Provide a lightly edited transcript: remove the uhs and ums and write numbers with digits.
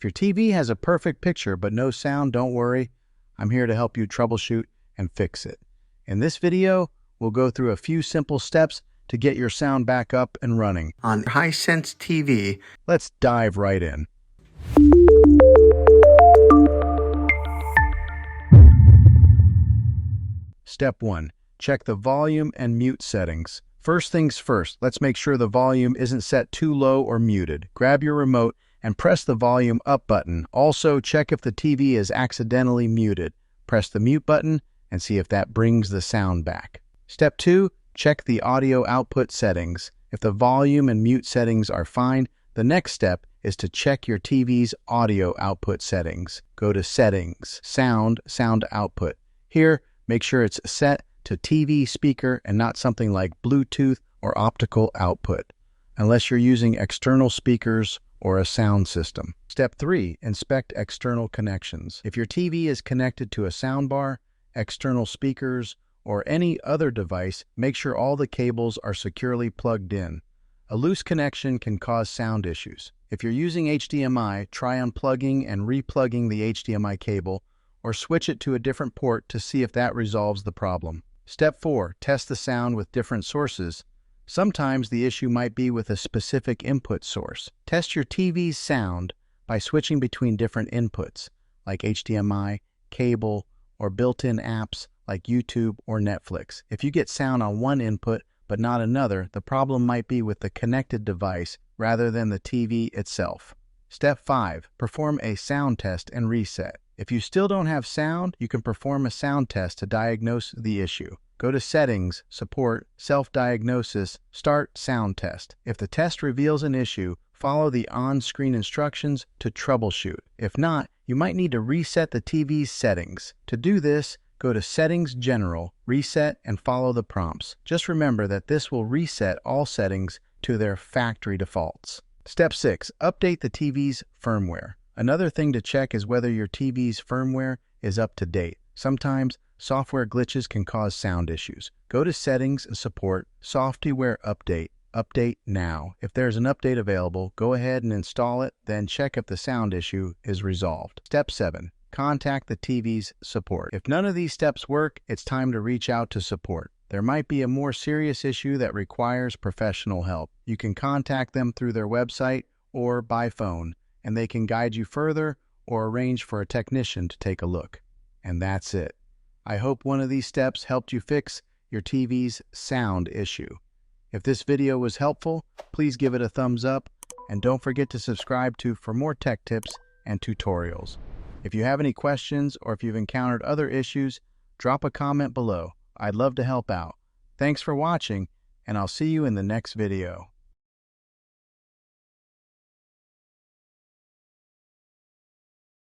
If your TV has a perfect picture but no sound, don't worry. I'm here to help you troubleshoot and fix it. In this video, we'll go through a few simple steps to get your sound back up and running on Hisense TV. Let's dive right in. Step 1. Check the volume and mute settings. First things first, let's make sure the volume isn't set too low or muted. Grab your remote and press the volume up button. Also, check if the TV is accidentally muted. Press the mute button and see if that brings the sound back. Step 2. Check the audio output settings. If the volume and mute settings are fine, the next step is to check your TV's audio output settings. Go to Settings, Sound Output. Here, make sure it's set to TV speaker and not something like Bluetooth or optical output, unless you're using external speakers or a sound system. Step 3. Inspect external connections. If your TV is connected to a soundbar, external speakers, or any other device, make sure all the cables are securely plugged in. A loose connection can cause sound issues. If you're using HDMI, try unplugging and replugging the HDMI cable, or switch it to a different port to see if that resolves the problem. Step 4. Test the sound with different sources. Sometimes the issue might be with a specific input source. Test your TV's sound by switching between different inputs, like HDMI, cable, or built-in apps like YouTube or Netflix. If you get sound on one input but not another, the problem might be with the connected device rather than the TV itself. Step 5. Perform a sound test and reset. If you still don't have sound, you can perform a sound test to diagnose the issue. Go to Settings, Support, Self-Diagnosis, Start Sound Test. If the test reveals an issue, follow the on-screen instructions to troubleshoot. If not, you might need to reset the TV's settings. To do this, go to Settings General, Reset, and follow the prompts. Just remember that this will reset all settings to their factory defaults. Step 6. Update the TV's firmware. Another thing to check is whether your TV's firmware is up to date. Sometimes, software glitches can cause sound issues. Go to Settings and Support, Software Update. Update now. If there's an update available, go ahead and install it, then check if the sound issue is resolved. Step 7. Contact the TV's support. If none of these steps work, it's time to reach out to support. There might be a more serious issue that requires professional help. You can contact them through their website or by phone, and they can guide you further or arrange for a technician to take a look. And that's it. I hope one of these steps helped you fix your TV's sound issue. If this video was helpful, please give it a thumbs up, and don't forget to subscribe for more tech tips and tutorials. If you have any questions or if you've encountered other issues, drop a comment below. I'd love to help out. Thanks for watching, and I'll see you in the next video.